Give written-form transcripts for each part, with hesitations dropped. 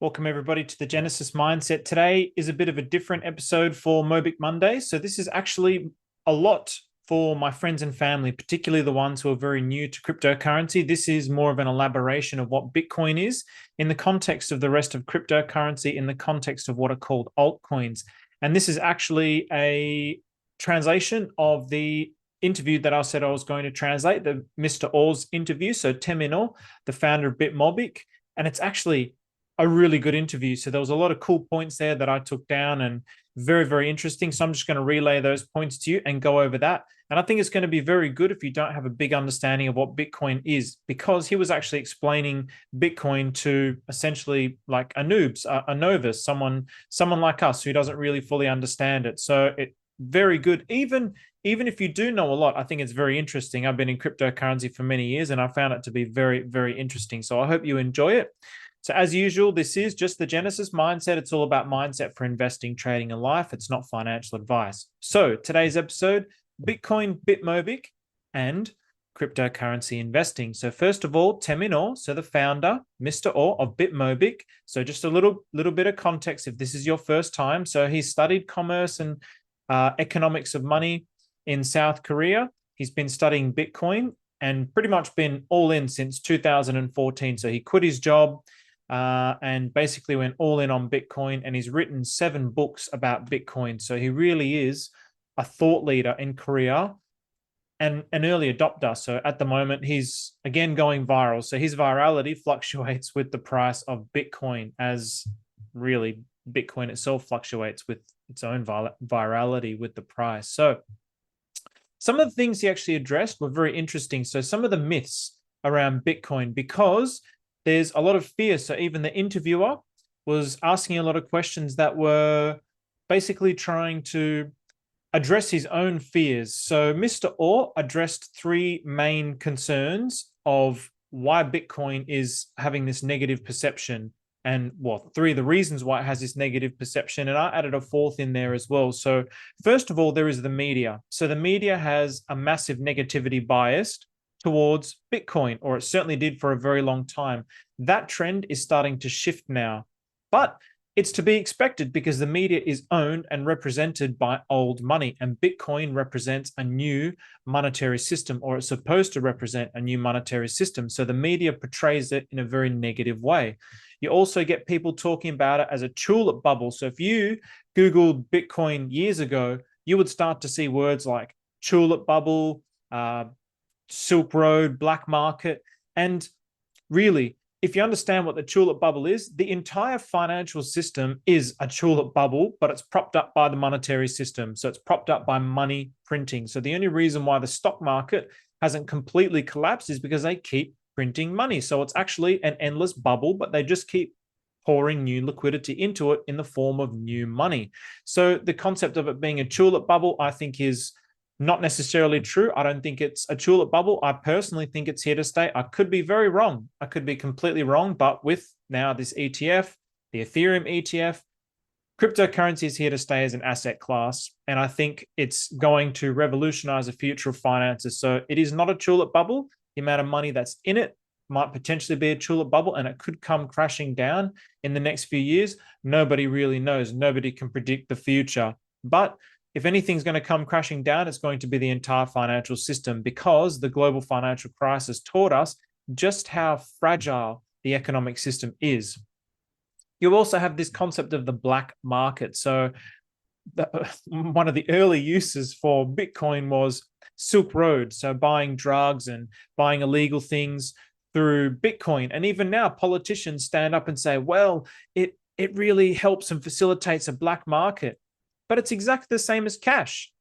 Welcome everybody to the Genesis Mindset. Today is a bit of a different episode for Mobick Monday. So this is actually a lot for my friends and family, particularly the ones who are very new to cryptocurrency. This is more of an elaboration of what Bitcoin is in the context of the rest of cryptocurrency, in the context of what are called altcoins. And this is actually a translation of the interview that I said I was going to translate, the Mr. Oh's interview. So Tae Min Oh, the founder of BTC Mobick. And it's actually a really good interview. So there was a lot of cool points there that I took down and very, very interesting. So I'm just going to relay those points to you and go over that. And I think it's going to be very good if you don't have a big understanding of what Bitcoin is, because he was actually explaining Bitcoin to essentially like a noobs, a novice, someone like us who doesn't really fully understand it. So it very good. Even if you do know a lot, I think it's very interesting. I've been in cryptocurrency for many years and I found it to be very, very interesting. So I hope you enjoy it. So as usual, this is just the Genesis Mindset. It's all about mindset for investing, trading, and life. It's not financial advice. So today's episode, Bitcoin, BTC Mobick, and cryptocurrency investing. So first of all, Tae Min Oh, so the founder, Mr. Oh of BTC Mobick. So just a little bit of context if this is your first time. So he studied commerce and economics of money in South Korea. He's been studying Bitcoin and pretty much been all in since 2014. So he quit his job and basically went all in on Bitcoin, and he's written 7 books about Bitcoin. So he really is a thought leader in Korea and an early adopter. So at the moment, he's again going viral. So his virality fluctuates with the price of Bitcoin, as really Bitcoin itself fluctuates with its own virality with the price. So some of the things he actually addressed were very interesting. So some of the myths around Bitcoin, because there's a lot of fear. So even the interviewer was asking a lot of questions that were basically trying to address his own fears. So Mr. Oh addressed 3 main concerns of why Bitcoin is having this negative perception, and 3 of the reasons why it has this negative perception. And I added a 4th in there as well. So first of all, there is the media. So the media has a massive negativity bias towards Bitcoin, or it certainly did for a very long time. That trend is starting to shift now, but it's to be expected because the media is owned and represented by old money, and Bitcoin represents a new monetary system, or it's supposed to represent a new monetary system. So the media portrays it in a very negative way. You also get people talking about it as a tulip bubble. So if you Googled Bitcoin years ago, you would start to see words like tulip bubble, Silk Road, black market. And really, if you understand what the tulip bubble is, the entire financial system is a tulip bubble, but it's propped up by the monetary system. So it's propped up by money printing. So the only reason why the stock market hasn't completely collapsed is because they keep printing money. So it's actually an endless bubble, but they just keep pouring new liquidity into it in the form of new money. So the concept of it being a tulip bubble, I think, is not necessarily true. I don't think it's a tulip bubble. I personally think it's here to stay. I could be very wrong. I could be completely wrong. But with now this ETF, the Ethereum ETF, cryptocurrency is here to stay as an asset class. And I think it's going to revolutionize the future of finances. So it is not a tulip bubble. The amount of money that's in it might potentially be a tulip bubble, and it could come crashing down in the next few years. Nobody really knows. Nobody can predict the future. But if anything's going to come crashing down, it's going to be the entire financial system, because the global financial crisis taught us just how fragile the economic system is. You also have this concept of the black market. So one of the early uses for Bitcoin was Silk Road. So buying drugs and buying illegal things through Bitcoin. And even now, politicians stand up and say, well, it really helps and facilitates a black market. But it's exactly the same as cash.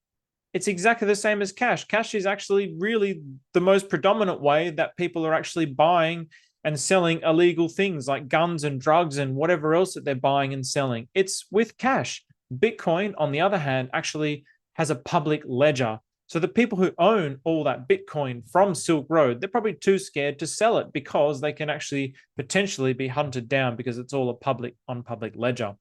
It's exactly the same as cash. Cash is actually really the most predominant way that people are actually buying and selling illegal things like guns and drugs and whatever else that they're buying and selling. It's with cash. Bitcoin, on the other hand, actually has a public ledger. So the people who own all that Bitcoin from Silk Road, they're probably too scared to sell it because they can actually potentially be hunted down because it's all on public ledger.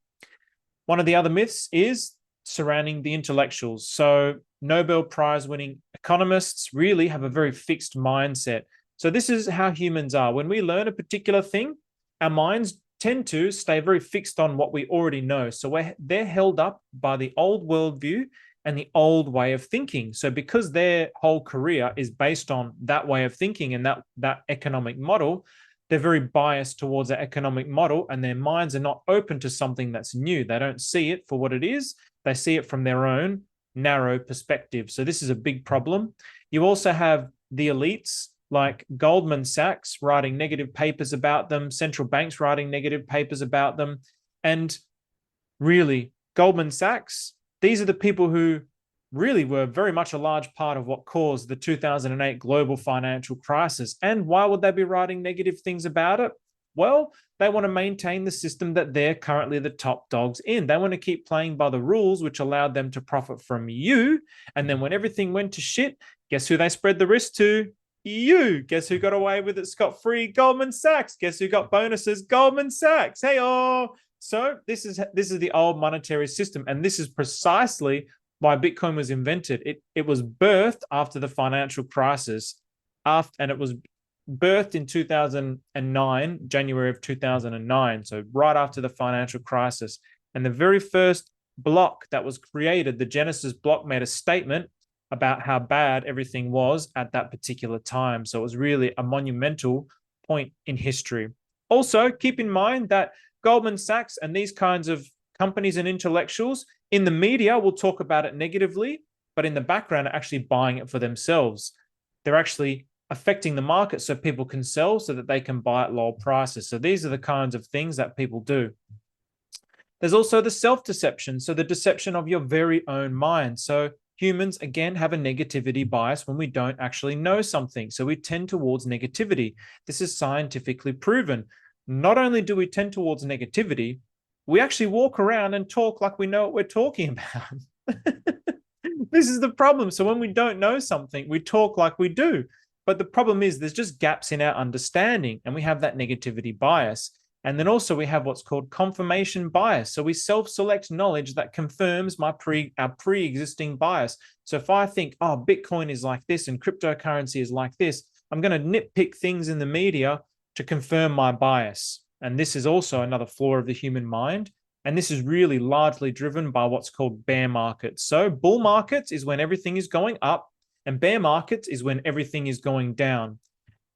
One of the other myths is surrounding the intellectuals. So Nobel Prize winning economists really have a very fixed mindset. So this is how humans are. When we learn a particular thing, our minds tend to stay very fixed on what we already know. So they're held up by the old worldview and the old way of thinking. So because their whole career is based on that way of thinking and that economic model, they're very biased towards that economic model, and their minds are not open to something that's new. They don't see it for what it is. They see it from their own narrow perspective. So this is a big problem. You also have the elites like Goldman Sachs writing negative papers about them, central banks writing negative papers about them. And really, Goldman Sachs, these are the people who really were very much a large part of what caused the 2008 global financial crisis. And why would they be writing negative things about it? Well, they want to maintain the system that they're currently the top dogs in. They want to keep playing by the rules, which allowed them to profit from you. And then when everything went to shit, guess who they spread the risk to? You. Guess who got away with it scot-free? Goldman Sachs. Guess who got bonuses? Goldman Sachs. Hey, oh. So this is the old monetary system, and this is precisely why Bitcoin was invented. It was birthed after the financial crisis, and it was birthed in 2009, January of 2009, so right after the financial crisis. And the very first block that was created, the Genesis block, made a statement about how bad everything was at that particular time. So it was really a monumental point in history. Also, keep in mind that Goldman Sachs and these kinds of companies and intellectuals in the media will talk about it negatively, but in the background are actually buying it for themselves. They're actually affecting the market so people can sell so that they can buy at low prices. So these are the kinds of things that people do. There's also the self-deception, so the deception of your very own mind. So humans, again, have a negativity bias when we don't actually know something. So we tend towards negativity. This is scientifically proven. Not only do we tend towards negativity, we actually walk around and talk like we know what we're talking about. This is the problem. So when we don't know something, we talk like we do. But the problem is there's just gaps in our understanding, and we have that negativity bias. And then also we have what's called confirmation bias. So we self-select knowledge that confirms our pre-existing bias. So if I think, oh, Bitcoin is like this and cryptocurrency is like this, I'm going to nitpick things in the media to confirm my bias. And this is also another flaw of the human mind. And this is really largely driven by what's called bear markets. So bull markets is when everything is going up, and bear markets is when everything is going down.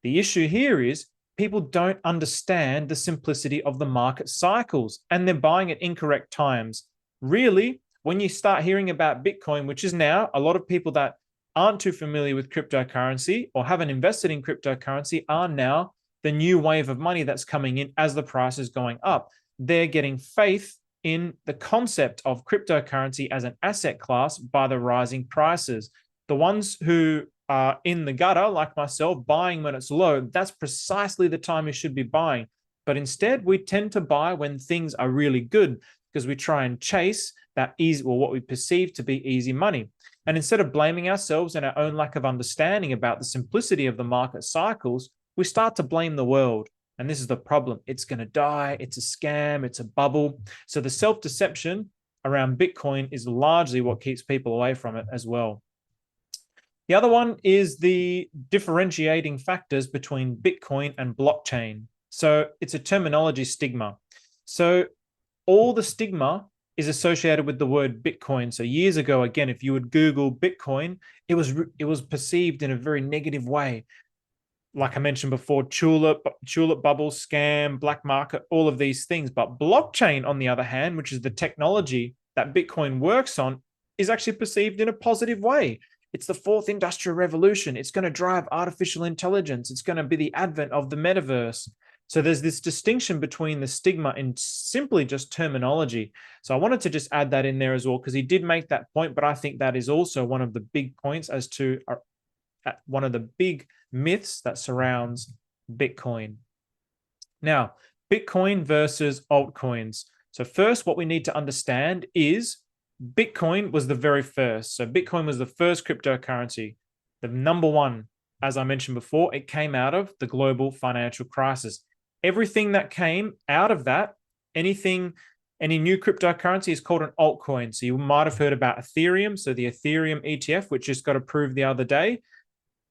The issue here is people don't understand the simplicity of the market cycles, and they're buying at incorrect times. Really, when you start hearing about Bitcoin, which is now a lot of people that aren't too familiar with cryptocurrency or haven't invested in cryptocurrency are now the new wave of money that's coming in as the price is going up. They're getting faith in the concept of cryptocurrency as an asset class by the rising prices. The ones who are in the gutter, like myself, buying when it's low, that's precisely the time you should be buying. But instead, we tend to buy when things are really good because we try and chase that easy, or what we perceive to be easy money. And instead of blaming ourselves and our own lack of understanding about the simplicity of the market cycles, we start to blame the world. And this is the problem. It's going to die. It's a scam. It's a bubble. So the self-deception around Bitcoin is largely what keeps people away from it as well. The other one is the differentiating factors between Bitcoin and blockchain. So it's a terminology stigma. So all the stigma is associated with the word Bitcoin. So years ago, again, if you would Google Bitcoin, it was perceived in a very negative way. Like I mentioned before, tulip bubble, scam, black market, all of these things. But blockchain, on the other hand, which is the technology that Bitcoin works on, is actually perceived in a positive way. It's the fourth industrial revolution. It's going to drive artificial intelligence. It's going to be the advent of the metaverse. So there's this distinction between the stigma and simply just terminology. So I wanted to just add that in there as well, because he did make that point, but I think that is also one of the big points as to one of the big myths that surrounds Bitcoin. Now, Bitcoin versus altcoins. So first, what we need to understand is Bitcoin was the very first. So Bitcoin was the first cryptocurrency, the number one. As I mentioned before, it came out of the global financial crisis. Everything that came out of that, any new cryptocurrency is called an altcoin. So you might have heard about Ethereum. So the Ethereum ETF, which just got approved the other day,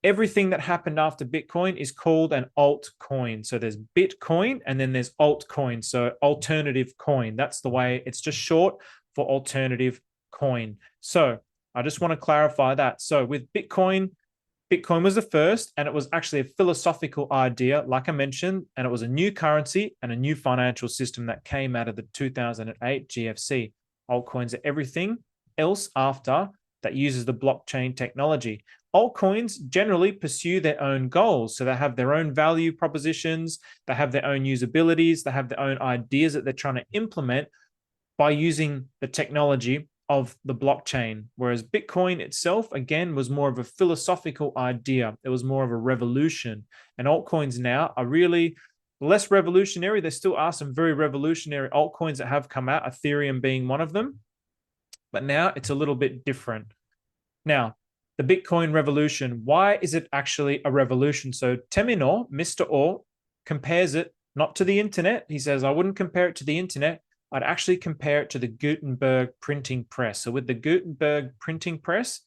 everything that happened after Bitcoin is called an altcoin. So there's Bitcoin and then there's altcoin. So alternative coin. That's the way, it's just short for alternative coin. So I just want to clarify that. So with Bitcoin, Bitcoin was the first, and it was actually a philosophical idea, like I mentioned, and it was a new currency and a new financial system that came out of the 2008 GFC. Altcoins are everything else after that uses the blockchain technology. Altcoins generally pursue their own goals. So they have their own value propositions, they have their own usabilities, they have their own ideas that they're trying to implement by using the technology of the blockchain. Whereas Bitcoin itself, again, was more of a philosophical idea. It was more of a revolution. And altcoins now are really less revolutionary. There still are some very revolutionary altcoins that have come out, Ethereum being one of them. But now it's a little bit different. Now, the Bitcoin revolution, why is it actually a revolution? So Tae Min Oh, Mr. Oh, compares it not to the internet. He says, I wouldn't compare it to the internet. I'd actually compare it to the Gutenberg printing press. So with the Gutenberg printing press,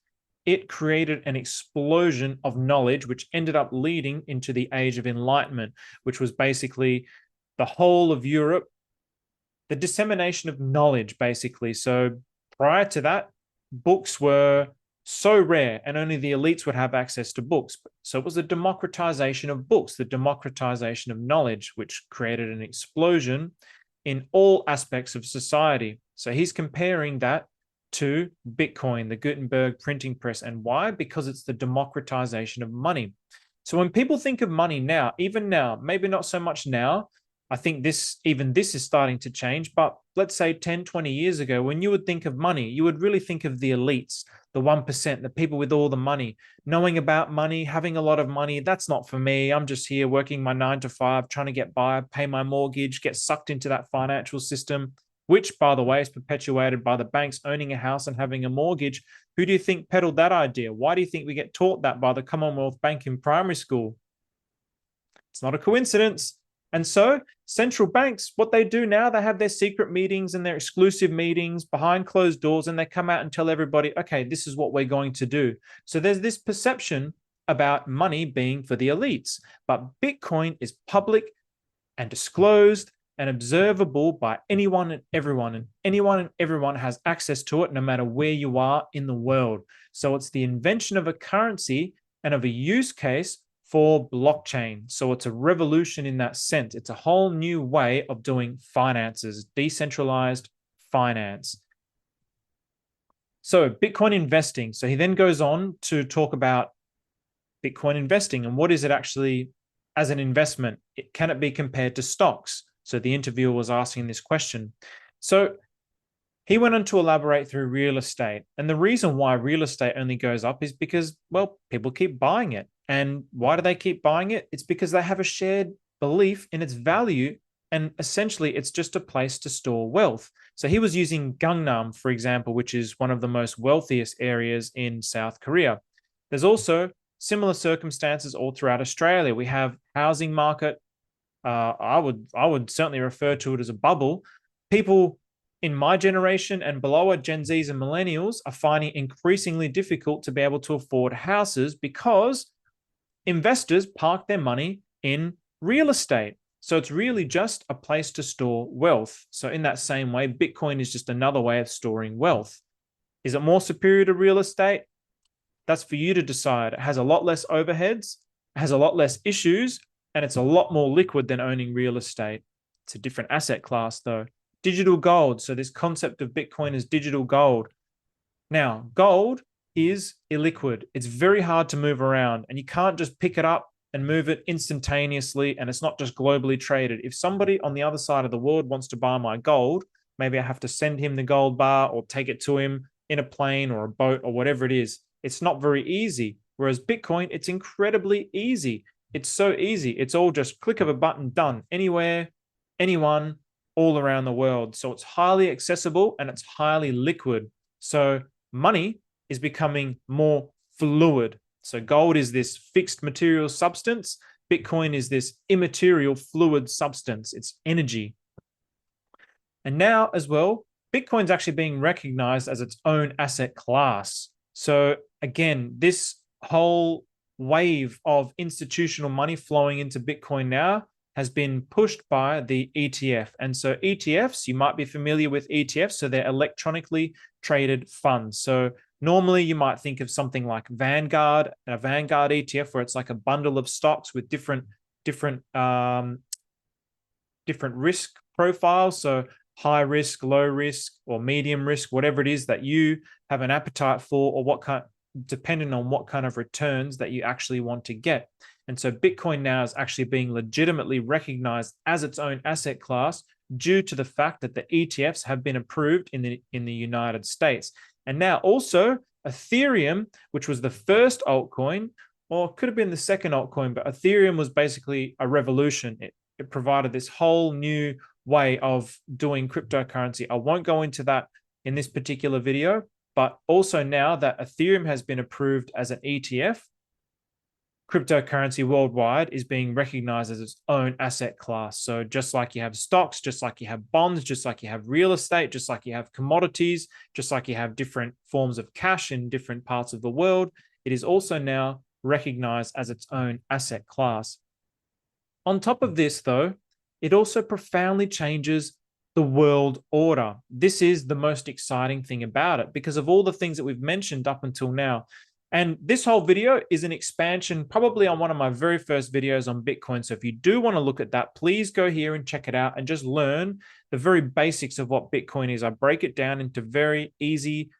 it created an explosion of knowledge, which ended up leading into the Age of Enlightenment, which was basically the whole of Europe, the dissemination of knowledge, basically. So prior to that, books were so rare and only the elites would have access to books. So it was the democratization of books, the democratization of knowledge, which created an explosion in all aspects of society. So he's comparing that to Bitcoin, the Gutenberg printing press. And why? Because it's the democratization of money. So when people think of money now, even now, maybe not so much now, I think this is starting to change, but let's say 10, 20 years ago, when you would think of money, you would really think of the elites, the 1%, the people with all the money, knowing about money, having a lot of money. That's not for me. I'm just here working my 9 to 5, trying to get by, pay my mortgage, get sucked into that financial system, which, by the way, is perpetuated by the banks owning a house and having a mortgage. Who do you think peddled that idea? Why do you think we get taught that by the Commonwealth Bank in primary school? It's not a coincidence. And so central banks, what they do now, they have their secret meetings and their exclusive meetings behind closed doors, and they come out and tell everybody, okay, this is what we're going to do. So there's this perception about money being for the elites, but Bitcoin is public and disclosed and observable by anyone and everyone has access to it, no matter where you are in the world. So it's the invention of a currency and of a use case for blockchain. So it's a revolution in that sense. It's a whole new way of doing finances, decentralized finance. So Bitcoin investing. So he then goes on to talk about Bitcoin investing and what is it actually as an investment? Can it be compared to stocks? So the interviewer was asking this question. So he went on to elaborate through real estate. And the reason why real estate only goes up is because, well, people keep buying it. And why do they keep buying it? It's because they have a shared belief in its value. And essentially, it's just a place to store wealth. So he was using Gangnam, for example, which is one of the most wealthiest areas in South Korea. There's also similar circumstances all throughout Australia. We have housing market. I would certainly refer to it as a bubble. People in my generation and below, Gen Zs and millennials, are finding it increasingly difficult to be able to afford houses because investors park their money in real estate. So it's really just a place to store wealth. So in that same way, Bitcoin is just another way of storing wealth. Is it more superior to real estate? That's for you to decide. It has a lot less overheads, it has a lot less issues, and it's a lot more liquid than owning real estate. It's a different asset class though. Digital gold. So this concept of Bitcoin is digital gold. Now, gold is illiquid. It's very hard to move around, and you can't just pick it up and move it instantaneously, and it's not just globally traded. If somebody on the other side of the world wants to buy my gold, maybe I have to send him the gold bar or take it to him in a plane or a boat or whatever it is. It's not very easy. Whereas Bitcoin, it's incredibly easy. It's so easy. It's all just click of a button, done. Anywhere, anyone, all around the world. So it's highly accessible and it's highly liquid. So money is becoming more fluid. So gold is this fixed material substance. Bitcoin is this immaterial fluid substance. It's energy. And now as well, Bitcoin's actually being recognized as its own asset class. So again, this whole wave of institutional money flowing into Bitcoin now has been pushed by the ETF. And so ETFs, you might be familiar with ETFs. So they're electronically traded funds. So normally you might think of something like Vanguard, a Vanguard ETF, where it's like a bundle of stocks with different risk profiles. So high risk, low risk, or medium risk, whatever it is that you have an appetite for, or what kind, depending on what kind of returns that you actually want to get. And so Bitcoin now is actually being legitimately recognized as its own asset class due to the fact that the ETFs have been approved in the United States. And now also Ethereum, which was the first altcoin, or could have been the second altcoin, but Ethereum was basically a revolution. It provided this whole new way of doing cryptocurrency. I won't go into that in this particular video, but also now that Ethereum has been approved as an ETF, cryptocurrency worldwide is being recognized as its own asset class. So just like you have stocks, just like you have bonds, just like you have real estate, just like you have commodities, just like you have different forms of cash in different parts of the world, it is also now recognized as its own asset class. On top of this, though, it also profoundly changes the world order. This is the most exciting thing about it because of all the things that we've mentioned up until now. And this whole video is an expansion probably on one of my very first videos on Bitcoin. So if you do want to look at that, please go here and check it out and just learn the very basics of what Bitcoin is. I break it down into very easy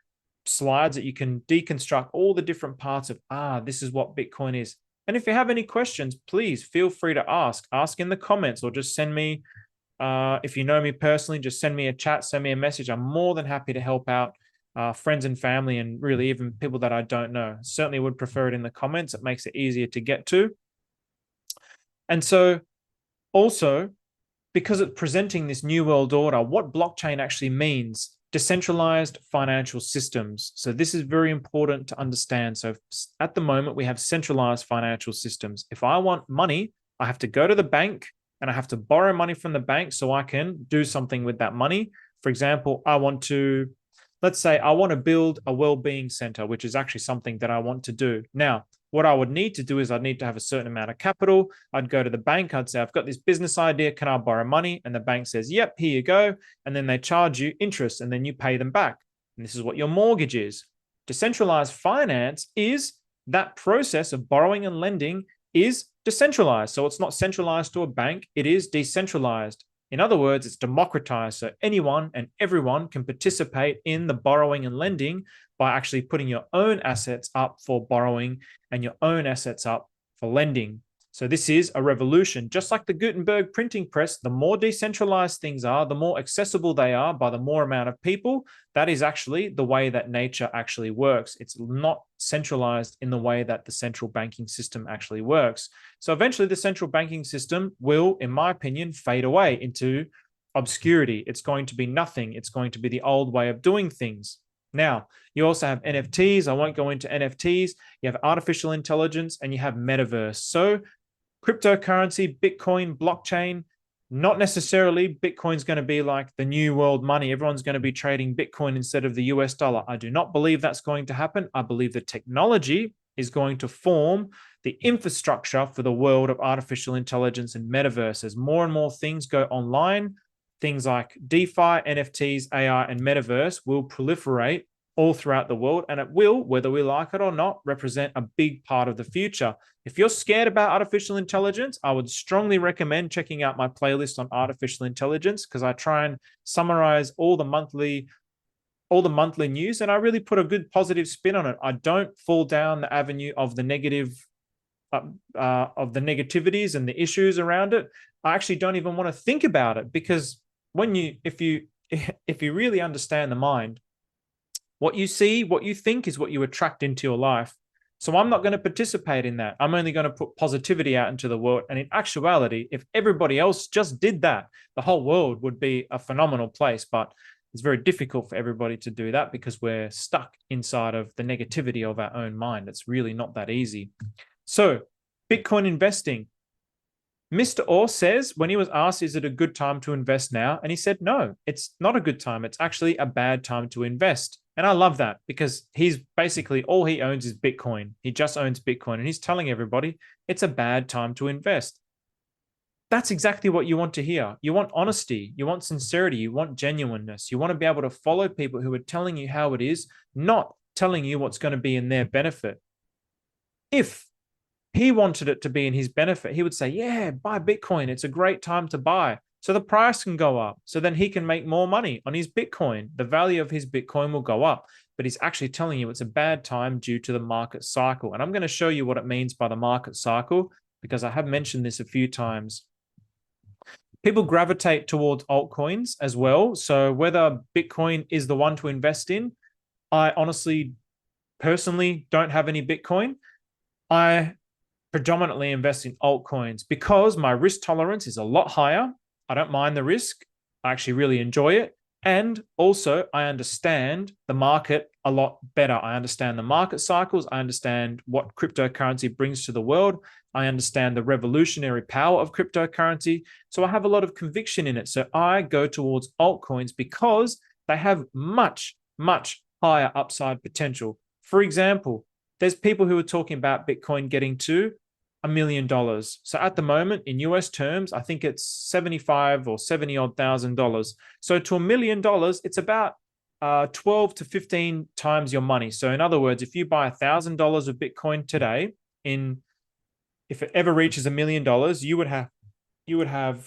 slides that you can deconstruct all the different parts of, this is what Bitcoin is. And if you have any questions, please feel free to ask in the comments, or just send me, if you know me personally, just send me a chat, send me a message. I'm more than happy to help out friends and family, and really even people that I don't know. Certainly would prefer it in the comments. It makes it easier to get to. And so also, because it's presenting this new world order, what blockchain actually means: decentralized financial systems. So this is very important to understand. So at the moment, we have centralized financial systems. If I want money, I have to go to the bank and I have to borrow money from the bank so I can do something with that money. For example, let's say I want to build a well-being center, which is actually something that I want to do. Now, what I would need to do is I'd need to have a certain amount of capital. I'd go to the bank. I'd say, I've got this business idea. Can I borrow money? And the bank says, yep, here you go. And then they charge you interest and then you pay them back. And this is what your mortgage is. Decentralized finance is that process of borrowing and lending is decentralized. So it's not centralized to a bank. It is decentralized. In other words, it's democratized. So anyone and everyone can participate in the borrowing and lending by actually putting your own assets up for borrowing and your own assets up for lending. So this is a revolution. Just like the Gutenberg printing press, the more decentralized things are, the more accessible they are by the more amount of people. That is actually the way that nature actually works. It's not centralized in the way that the central banking system actually works. So eventually the central banking system will, in my opinion, fade away into obscurity. It's going to be nothing. It's going to be the old way of doing things. Now, you also have NFTs. I won't go into NFTs. You have artificial intelligence and you have metaverse. So cryptocurrency, Bitcoin, blockchain, not necessarily Bitcoin's going to be like the new world money. Everyone's going to be trading Bitcoin instead of the US dollar. I do not believe that's going to happen. I believe the technology is going to form the infrastructure for the world of artificial intelligence and metaverse. As more and more things go online, things like DeFi, NFTs, AI, and metaverse will proliferate all throughout the world, and it will, whether we like it or not, represent a big part of the future. If you're scared about artificial intelligence, I would strongly recommend checking out my playlist on artificial intelligence, because I try and summarize all the monthly news, and I really put a good positive spin on it. I don't fall down the avenue of the negative, of the negativities and the issues around it. I actually don't even want to think about it, because if you really understand the mind, what you see, what you think is what you attract into your life. So I'm not going to participate in that. I'm only going to put positivity out into the world. And in actuality, if everybody else just did that, the whole world would be a phenomenal place. But it's very difficult for everybody to do that because we're stuck inside of the negativity of our own mind. It's really not that easy. So Bitcoin investing. Mr. Oh says when he was asked, is it a good time to invest now? And he said, no, it's not a good time. It's actually a bad time to invest. And I love that because he's basically all he owns is Bitcoin. He just owns Bitcoin and he's telling everybody it's a bad time to invest. That's exactly what you want to hear. You want honesty, you want sincerity, you want genuineness. You want to be able to follow people who are telling you how it is, not telling you what's going to be in their benefit. If he wanted it to be in his benefit, he would say, yeah, buy Bitcoin. It's a great time to buy. So the price can go up. So then he can make more money on his Bitcoin. The value of his Bitcoin will go up. But he's actually telling you it's a bad time due to the market cycle. And I'm going to show you what it means by the market cycle because I have mentioned this a few times. People gravitate towards altcoins as well. So whether Bitcoin is the one to invest in, I honestly, personally don't have any Bitcoin. I predominantly invest in altcoins because my risk tolerance is a lot higher. I don't mind the risk. I actually really enjoy it. And also, I understand the market a lot better. I understand the market cycles. I understand what cryptocurrency brings to the world. I understand the revolutionary power of cryptocurrency. So I have a lot of conviction in it. So I go towards altcoins because they have much, much higher upside potential. For example, there's people who are talking about Bitcoin getting to $1 million. So at the moment, in US terms, I think it's 75 or 70 odd $1,000. So to $1 million, it's about 12 to 15 times your money. So in other words, if you buy $1,000 of Bitcoin today, if it ever reaches $1 million, you would have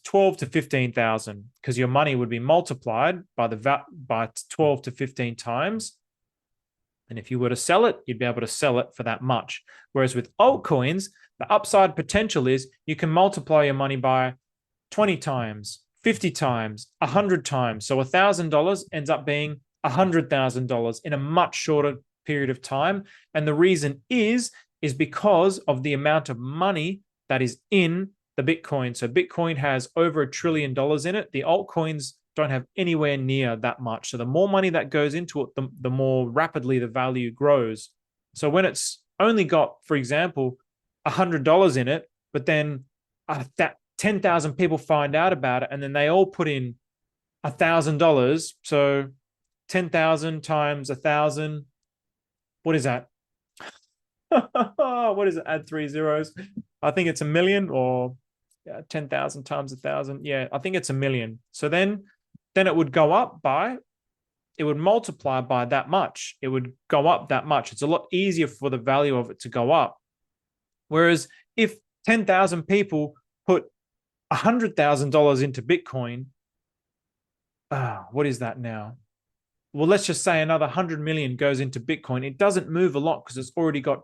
12 to 15,000 because your money would be multiplied by 12 to 15 times. And if you were to sell it, you'd be able to sell it for that much. Whereas with altcoins, the upside potential is you can multiply your money by 20 times, 50 times, 100 times. So $1,000 ends up being $100,000 in a much shorter period of time. And the reason is because of the amount of money that is in the Bitcoin. So Bitcoin has over $1 trillion in it. The altcoins don't have anywhere near that much. So the more money that goes into it, the more rapidly the value grows. So when it's only got, for example, $100 in it, but then that 10,000 people find out about it and then they all put in $1,000. So 10,000 times 1,000, what is that? What is it? Add 3 zeros. I think it's 1 million or 10,000 times 1,000. Yeah, I think it's 1 million. So then it would go up by, it would multiply by that much. It would go up that much. It's a lot easier for the value of it to go up. Whereas if 10,000 people put $100,000 into Bitcoin, what is that now? Well, let's just say another 100 million goes into Bitcoin. It doesn't move a lot because it's already got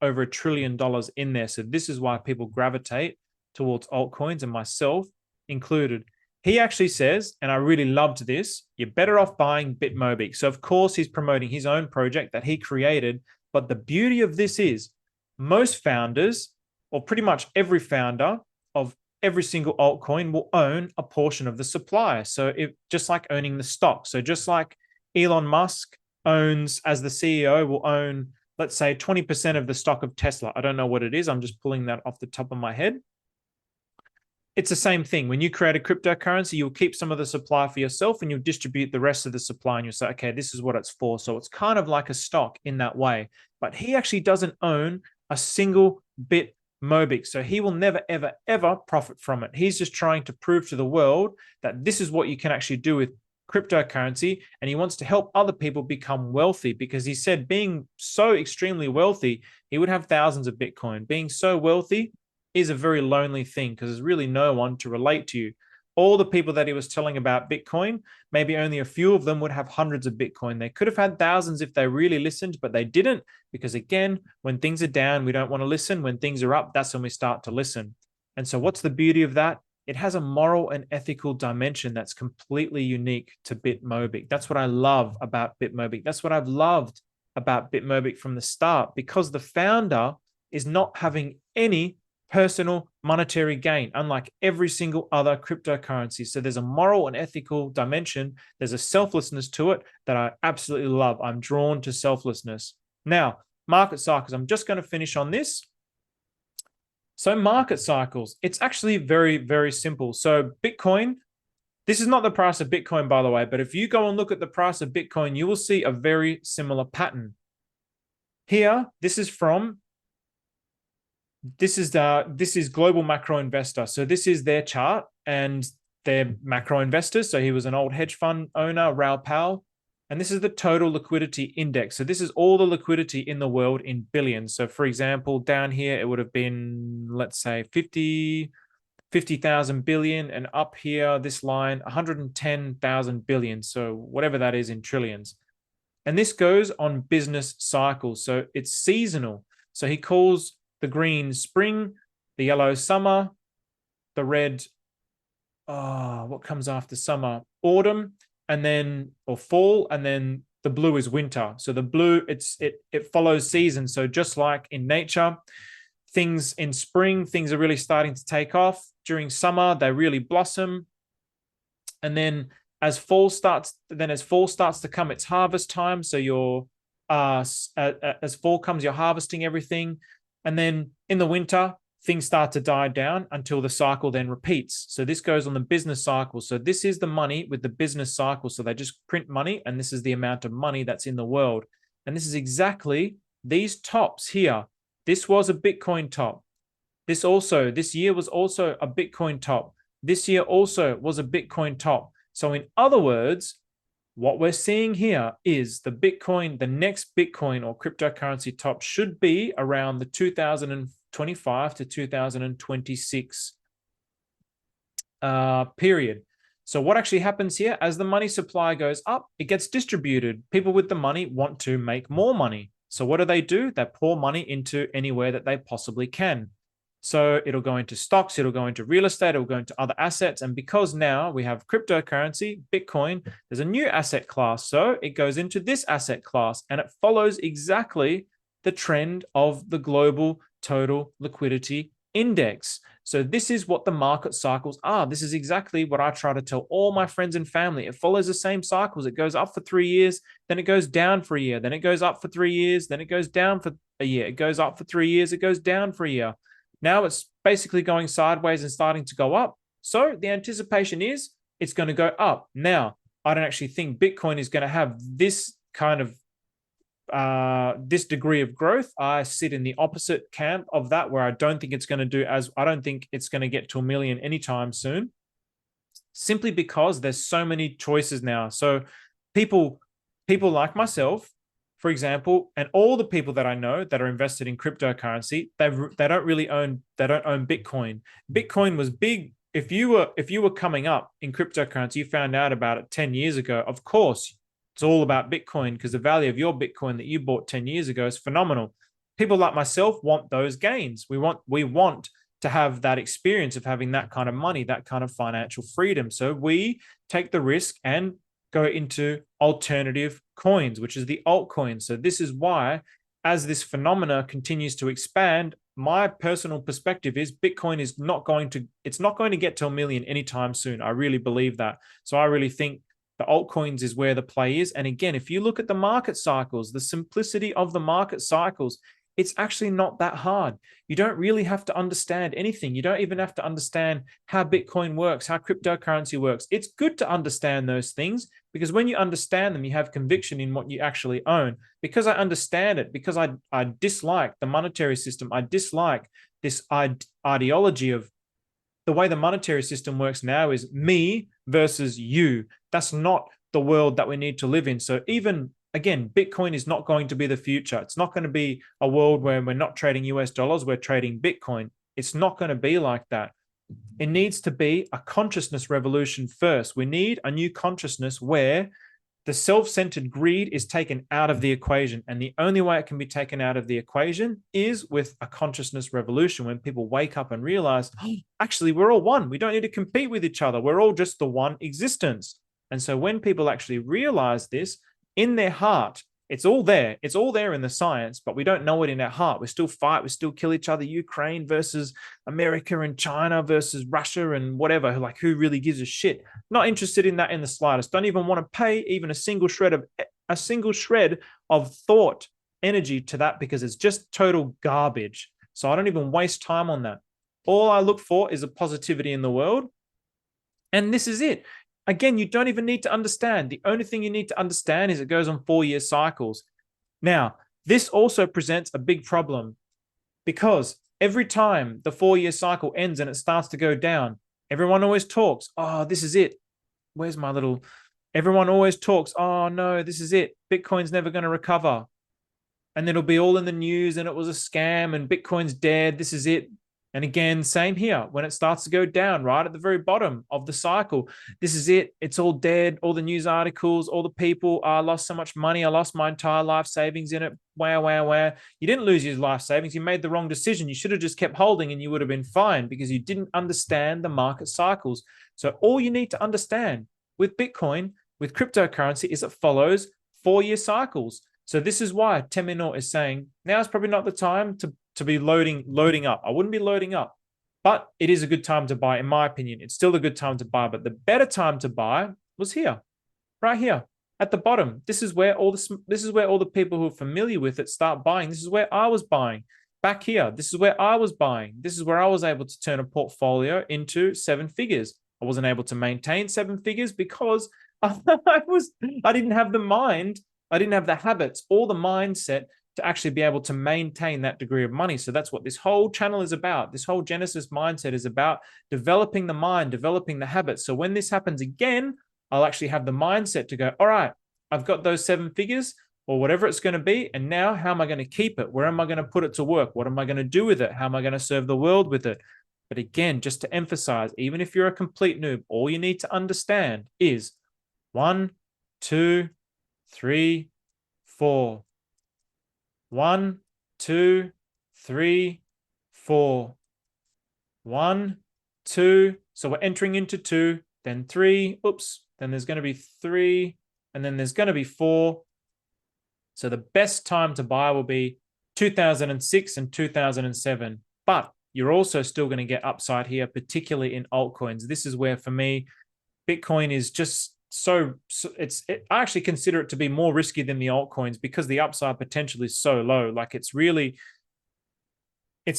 over $1 trillion in there. So this is why people gravitate towards altcoins, and myself included. He actually says, and I really loved this, you're better off buying BitMobick. So of course he's promoting his own project that he created. But the beauty of this is most founders, or pretty much every founder of every single altcoin, will own a portion of the supply. So just like owning the stock. So just like Elon Musk owns, as the CEO, will own, let's say 20% of the stock of Tesla. I don't know what it is. I'm just pulling that off the top of my head. It's the same thing. When you create a cryptocurrency, you'll keep some of the supply for yourself and you'll distribute the rest of the supply and you'll say, okay, this is what it's for. So it's kind of like a stock in that way. But he actually doesn't own a single BitMobick. So he will never, ever, ever profit from it. He's just trying to prove to the world that this is what you can actually do with cryptocurrency. And he wants to help other people become wealthy because he said being so extremely wealthy, he would have thousands of Bitcoin. Being so wealthy is a very lonely thing because there's really no one to relate to you. All the people that he was telling about Bitcoin, maybe only a few of them would have hundreds of Bitcoin. They could have had thousands if they really listened, but they didn't because, again, when things are down, we don't want to listen. When things are up, that's when we start to listen. And so what's the beauty of that? It has a moral and ethical dimension that's completely unique to BitMobick. That's what I love about BitMobick. That's what I've loved about BitMobick from the start, because the founder is not having any personal monetary gain, unlike every single other cryptocurrency. So there's a moral and ethical dimension. There's a selflessness to it that I absolutely love. I'm drawn to selflessness. Now, market cycles. I'm just going to finish on this. So market cycles, it's actually very, very simple. So Bitcoin, this is not the price of Bitcoin, by the way, but if you go and look at the price of Bitcoin, you will see a very similar pattern. Here, this is Global Macro Investor. So this is their chart, and they're macro investors. So he was an old hedge fund owner, Raoul Pal. And this is the total liquidity index. So this is all the liquidity in the world in billions. So for example, down here, it would have been, let's say 50,000 billion, and up here, this line, 110,000 billion. So whatever that is in trillions. And this goes on business cycles. So it's seasonal. So he calls the green spring, the yellow summer, the red, what comes after summer? Autumn, and then, or fall, and then the blue is winter. So the blue, it follows seasons. So just like in nature, things in spring, things are really starting to take off. During summer, they really blossom. And then as fall starts to come, it's harvest time. So as fall comes, you're harvesting everything. And then in the winter, things start to die down until the cycle then repeats. So this goes on the business cycle. So this is the money with the business cycle. So they just print money, and this is the amount of money that's in the world. And this is exactly these tops here. This was a Bitcoin top. This year was also a Bitcoin top. This year also was a Bitcoin top. So in other words, what we're seeing here is the next Bitcoin or cryptocurrency top should be around the 2025 to 2026 period. So what actually happens here, as the money supply goes up, it gets distributed. People with the money want to make more money. So what do? They pour money into anywhere that they possibly can. So it'll go into stocks, it'll go into real estate, it'll go into other assets. And because now we have cryptocurrency, Bitcoin, there's a new asset class. So it goes into this asset class, and it follows exactly the trend of the global total liquidity index. So this is what the market cycles are. This is exactly what I try to tell all my friends and family. It follows the same cycles. It goes up for 3 years, then it goes down for a year, then it goes up for 3 years, then it goes down for a year. It goes up for 3 years, it goes down for a year. Now it's basically going sideways and starting to go up. So the anticipation is it's going to go up. Now, I don't actually think Bitcoin is going to have this kind of this degree of growth. I sit in the opposite camp of that, where I don't think it's going to I don't think it's going to get to 1 million anytime soon, simply because there's so many choices now. So people like myself, for example, and all the people that I know that are invested in cryptocurrency, they don't own Bitcoin. Bitcoin was big. If you were coming up in cryptocurrency, you found out about it 10 years ago, of course, it's all about Bitcoin, because the value of your Bitcoin that you bought 10 years ago is phenomenal. People like myself want those gains. We want to have that experience of having that kind of money, that kind of financial freedom. So we take the risk and go into alternative coins, which is the altcoins. So this is why, as this phenomena continues to expand, my personal perspective is Bitcoin is not going to get to 1 million anytime soon. I really believe that. So I really think the altcoins is where the play is. And again, if you look at the market cycles, the simplicity of the market cycles, it's actually not that hard. You don't really have to understand anything. You don't even have to understand how Bitcoin works, how cryptocurrency works. It's good to understand those things, because when you understand them, you have conviction in what you actually own. Because I understand it, because I dislike the monetary system. I dislike this ideology of the way the monetary system works now is me versus you. That's not the world that we need to live in. So even, again, Bitcoin is not going to be the future. It's not going to be a world where we're not trading US dollars, we're trading Bitcoin. It's not going to be like that. It needs to be a consciousness revolution first. We need a new consciousness where the self-centered greed is taken out of the equation. And the only way it can be taken out of the equation is with a consciousness revolution, when people wake up and realize, oh, actually, we're all one. We don't need to compete with each other. We're all just the one existence. And so when people actually realize this in their heart, it's all there. It's all there in the science, but we don't know it in our heart. We still fight. We still kill each other. Ukraine versus America, and China versus Russia, and whatever. Like, who really gives a shit? Not interested in that in the slightest. Don't even want to pay even a single shred of thought energy to that, because it's just total garbage. So I don't even waste time on that. All I look for is a positivity in the world. And this is it. Again, you don't even need to understand. The only thing you need to understand is it goes on 4-year cycles. Now, this also presents a big problem because every time the 4-year cycle ends and it starts to go down, everyone always talks, oh, this is it. Where's my little... Everyone always talks, oh, no, this is it. Bitcoin's never going to recover. And it'll be all in the news and it was a scam and Bitcoin's dead. This is it. And again, same here. When it starts to go down right at the very bottom of the cycle, this is it. It's all dead. All the news articles, all the people, I lost so much money. I lost my entire life savings in it. Wow, wow, wow. You didn't lose your life savings. You made the wrong decision. You should have just kept holding and you would have been fine because you didn't understand the market cycles. So all you need to understand with Bitcoin, with cryptocurrency, is it follows 4-year cycles. So this is why Tae Min Oh is saying, now is probably not the time to be loading up. I wouldn't be loading up, but it is a good time to buy. In my opinion, it's still a good time to buy, but the better time to buy was here, right here at the bottom. This is where all the people who are familiar with it start buying. This is where I was buying back here. This is where I was buying. This is where I was able to turn a portfolio into 7 figures. I wasn't able to maintain 7 figures because I didn't have the mind. I didn't have the habits or the mindset to actually be able to maintain that degree of money. So that's what this whole channel is about. This whole Genesis mindset is about developing the mind, developing the habits. So when this happens again, I'll actually have the mindset to go, all right, I've got those 7 figures or whatever it's going to be. And now how am I going to keep it? Where am I going to put it to work? What am I going to do with it? How am I going to serve the world with it? But again, just to emphasize, even if you're a complete noob, all you need to understand is 1, 2, 3, 4. 1, 2, 3, 4. 1, 2. So we're entering into 2, then 3. Oops. Then there's going to be 3, and then there's going to be 4. So the best time to buy will be 2006 and 2007. But you're also still going to get upside here, particularly in altcoins. This is where, for me, Bitcoin is just I actually consider it to be more risky than the altcoins because the upside potential is so low. Like it's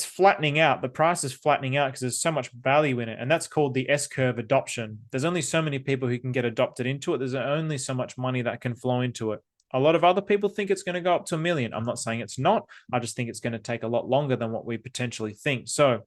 flattening out. The price is flattening out because there's so much value in it. And that's called the S-curve adoption. There's only so many people who can get adopted into it. There's only so much money that can flow into it. A lot of other people think it's going to go up to 1 million. I'm not saying it's not. I just think it's going to take a lot longer than what we potentially think. So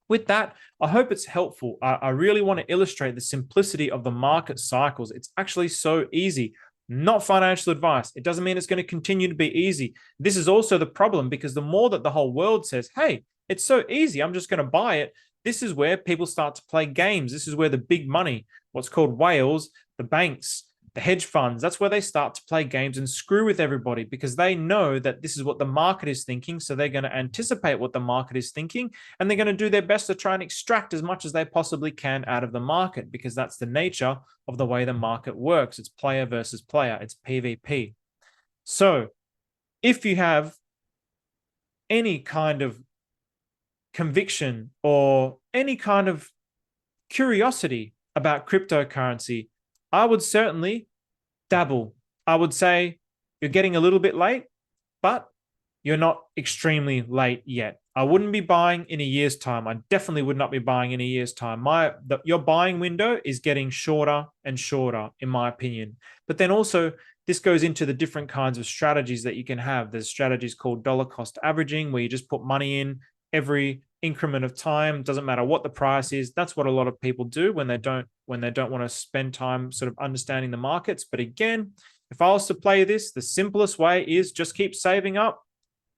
with that, I hope it's helpful. I really want to illustrate the simplicity of the market cycles. It's actually so easy. Not financial advice. It doesn't mean it's going to continue to be easy. This is also the problem because the more that the whole world says, hey, it's so easy, I'm just going to buy it. This is where people start to play games. This is where the big money, what's called whales, the banks, the hedge funds, that's where they start to play games and screw with everybody because they know that this is what the market is thinking. So they're going to anticipate what the market is thinking and they're going to do their best to try and extract as much as they possibly can out of the market because that's the nature of the way the market works. It's player versus player. It's PvP. So if you have any kind of conviction or any kind of curiosity about cryptocurrency, I would certainly dabble. I would say you're getting a little bit late, but you're not extremely late yet. I wouldn't be buying in a year's time. I definitely would not be buying in a year's time. Your buying window is getting shorter and shorter, in my opinion. But then also, this goes into the different kinds of strategies that you can have. There's strategies called dollar cost averaging, where you just put money in every increment of time. Doesn't matter what the price is. That's what a lot of people do when they don't want to spend time sort of understanding the markets. But again, if I was to play this, the simplest way is just keep saving up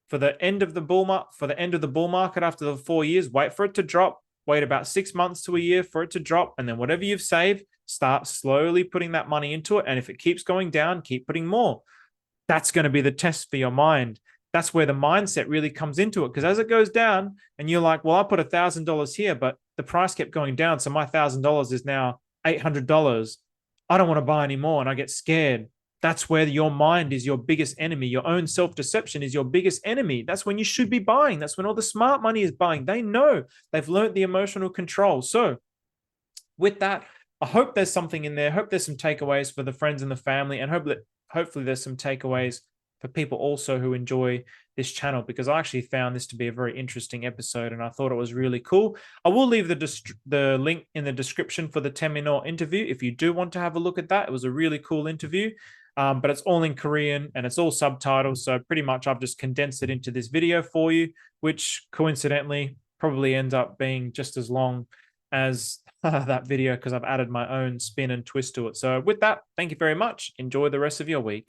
for the end of the bull market after the 4 years. Wait for it to drop. Wait about 6 months to a year for it to drop, and then whatever you've saved, start slowly putting that money into it. And if it keeps going down, keep putting more. That's going to be the test for your mind. That's where the mindset really comes into it. Because as it goes down and you're like, well, I put $1,000 here, but the price kept going down. So my $1,000 is now $800. I don't want to buy anymore. And I get scared. That's where your mind is your biggest enemy. Your own self-deception is your biggest enemy. That's when you should be buying. That's when all the smart money is buying. They know. They've learned the emotional control. So with that, I hope there's something in there. I hope there's some takeaways for the friends and the family, and hopefully there's some takeaways for people also who enjoy this channel, because I actually found this to be a very interesting episode and I thought it was really cool. I will leave the link in the description for the Tae Min Oh interview if you do want to have a look at that. It was a really cool interview, but it's all in Korean and it's all subtitled. So pretty much I've just condensed it into this video for you, which coincidentally probably ends up being just as long as that video because I've added my own spin and twist to it. So with that, thank you very much. Enjoy the rest of your week.